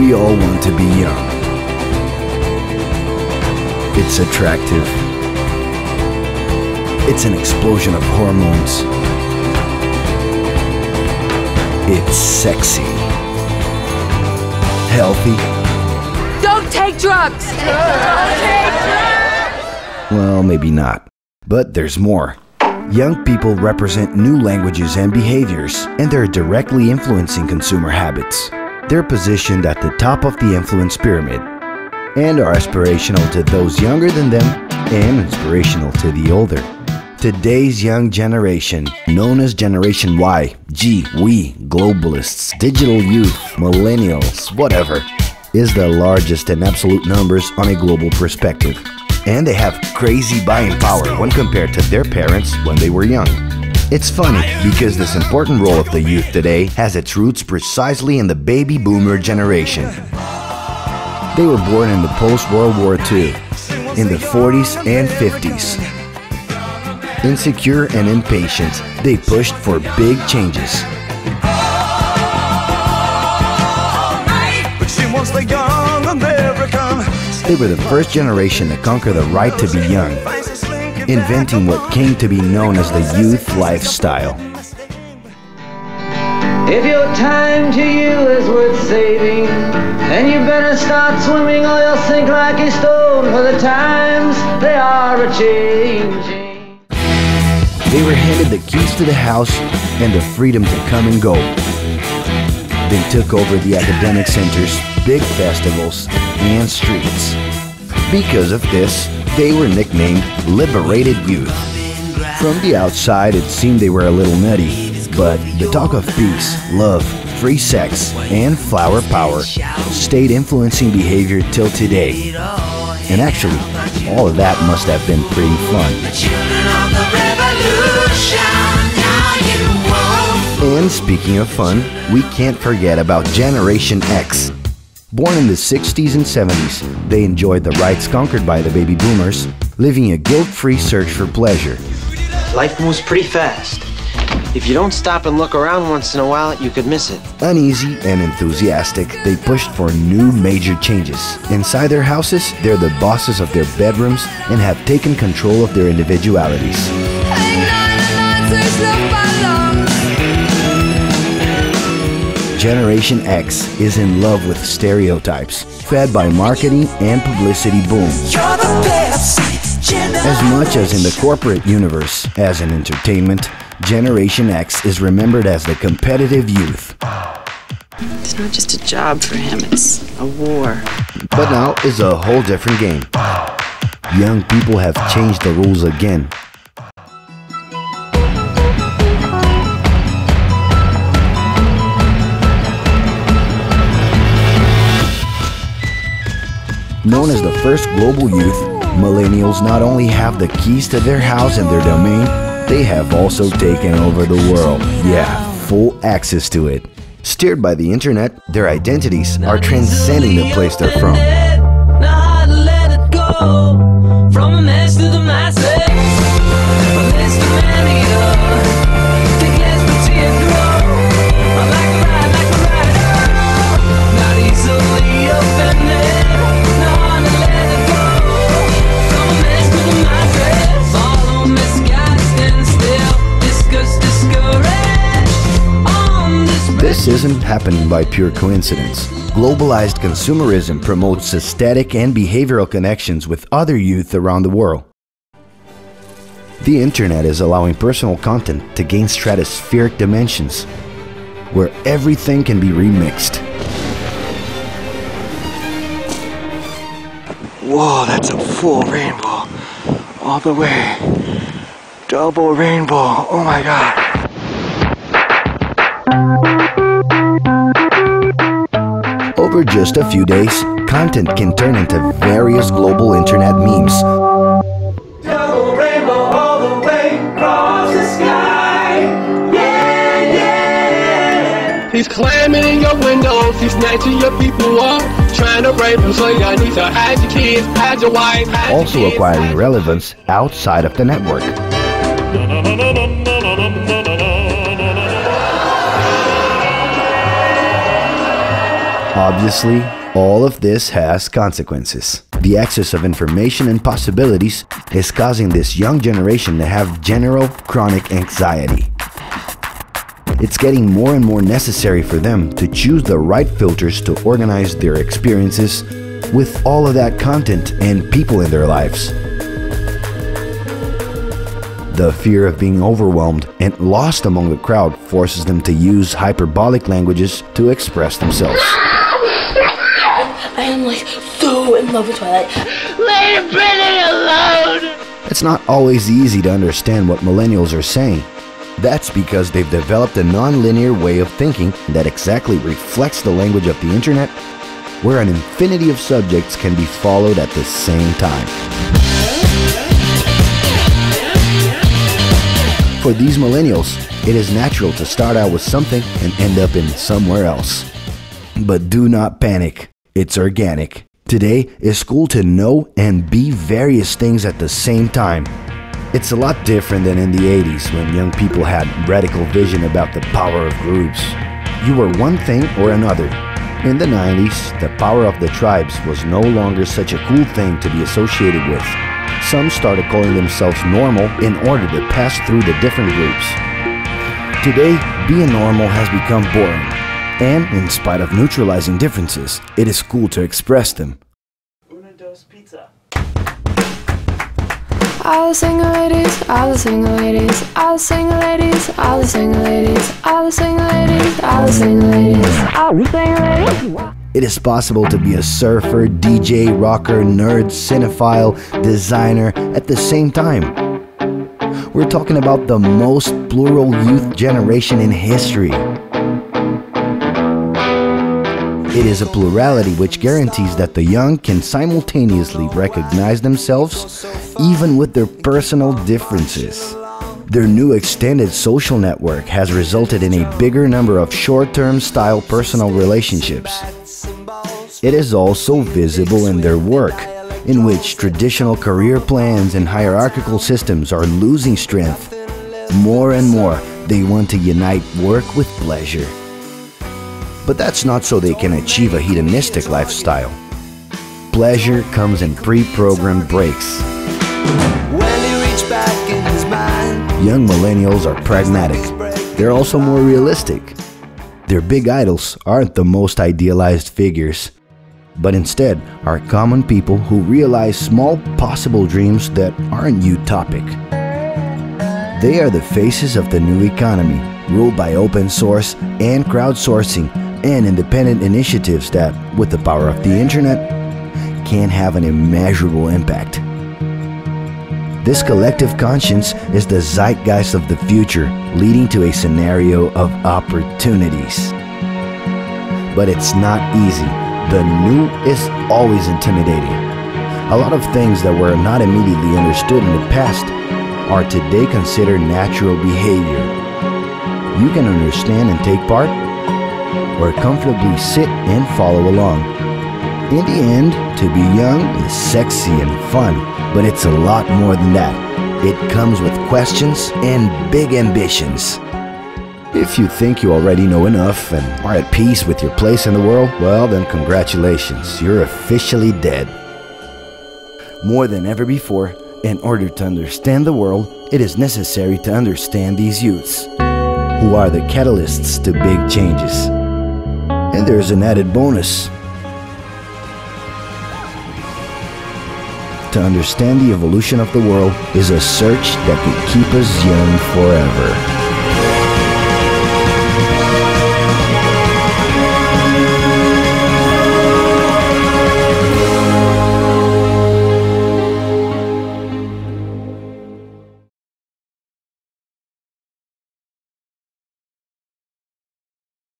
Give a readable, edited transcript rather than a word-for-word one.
We all want to be young. It's attractive. It's an explosion of hormones. It's sexy. Healthy. Don't take drugs! Don't take drugs! Well, maybe not. But there's more. Young people represent new languages and behaviors, and they're directly influencing consumer habits. They're positioned at the top of the influence pyramid, and are aspirational to those younger than them, and inspirational to the older. Today's young generation, known as Generation Y, G, we, globalists, digital youth, millennials, whatever, is the largest in absolute numbers on a global perspective. And they have crazy buying power when compared to their parents when they were young. It's funny because this important role of the youth today has its roots precisely in the baby boomer generation. They were born in the post-World War II, in the 40s and 50s. Insecure and impatient, they pushed for big changes. They were the first generation to conquer the right to be young, inventing what came to be known as the youth lifestyle. If your time to you is worth saving, then you better start swimming or you'll sink like a stone, for the times they are a-changing. They were handed the keys to the house and the freedom to come and go. They took over the academic centers, big festivals, and streets. Because of this, they were nicknamed Liberated Youth. From the outside, it seemed they were a little nutty, but the talk of peace, love, free sex, and flower power stayed influencing behavior till today. And actually, all of that must have been pretty fun. And speaking of fun, we can't forget about Generation X. Born in the 60s and 70s, they enjoyed the rights conquered by the baby boomers, living a guilt-free search for pleasure. Life moves pretty fast. If you don't stop and look around once in a while, you could miss it. Uneasy and enthusiastic, they pushed for new major changes. Inside their houses, they're the bosses of their bedrooms and have taken control of their individualities. Generation X is in love with stereotypes, fed by marketing and publicity boom. As much as in the corporate universe as in entertainment, Generation X is remembered as the competitive youth. It's not just a job for him, it's a war. But now is a whole different game. Young people have changed the rules again. Known as the first global youth, Millennials not only have the keys to their house and their domain, they have also taken over the world. Yeah, full access to it. Steered by the internet, their identities are transcending the place they're from. This isn't happening by pure coincidence. Globalized consumerism promotes aesthetic and behavioral connections with other youth around the world. The internet is allowing personal content to gain stratospheric dimensions, where everything can be remixed. Whoa, that's a full rainbow. All the way. Double rainbow. Oh my God. Over just a few days, content can turn into various global internet memes. Double rainbow all the way across the sky. Yeah, yeah. He's climbing in your windows, he's snatching your people up, trying to rape them, so y'all need to hide your kids, hide your wife, hide Also your kids. acquiring relevance outside of the network. Obviously, all of this has consequences. The excess of information and possibilities is causing this young generation to have general chronic anxiety. It's getting more and more necessary for them to choose the right filters to organize their experiences with all of that content and people in their lives. The fear of being overwhelmed and lost among the crowd forces them to use hyperbolic languages to express themselves. I am like so in love with Twilight. Leave Brittany alone! It's not always easy to understand what millennials are saying. That's because they've developed a non-linear way of thinking that exactly reflects the language of the internet, where an infinity of subjects can be followed at the same time. For these millennials, it is natural to start out with something and end up in somewhere else. But do not panic, it's organic. Today, it's cool to know and be various things at the same time. It's a lot different than in the 80s when young people had radical vision about the power of groups. You were one thing or another. In the 90s, the power of the tribes was no longer such a cool thing to be associated with. Some started calling themselves normal in order to pass through the different groups. Today, being normal has become boring. And in spite of neutralizing differences, it is cool to express them. All the single ladies, all the single ladies, all the single ladies, all the single ladies, all the single ladies, all the single ladies, all the single ladies. It is possible to be a surfer, DJ, rocker, nerd, cinephile, designer at the same time. We're talking about the most plural youth generation in history. It is a plurality which guarantees that the young can simultaneously recognize themselves even with their personal differences. Their new extended social network has resulted in a bigger number of short-term style personal relationships. It is also visible in their work, in which traditional career plans and hierarchical systems are losing strength. More and more, they want to unite work with pleasure. But that's not so they can achieve a hedonistic lifestyle. Pleasure comes in pre-programmed breaks. Young millennials are pragmatic. They're also more realistic. Their big idols aren't the most idealized figures, but instead are common people who realize small possible dreams that aren't utopic. They are the faces of the new economy, ruled by open source and crowdsourcing and independent initiatives that, with the power of the internet, can have an immeasurable impact. This collective conscience is the zeitgeist of the future, leading to a scenario of opportunities. But it's not easy. The new is always intimidating. A lot of things that were not immediately understood in the past are today considered natural behavior. You can understand and take part, or comfortably sit and follow along. In the end, to be young is sexy and fun, but it's a lot more than that. It comes with questions and big ambitions. If you think you already know enough and are at peace with your place in the world, well then congratulations, you're officially dead. More than ever before, in order to understand the world, it is necessary to understand these youths, who are the catalysts to big changes. And there's an added bonus. To understand the evolution of the world is a search that could keep us young forever.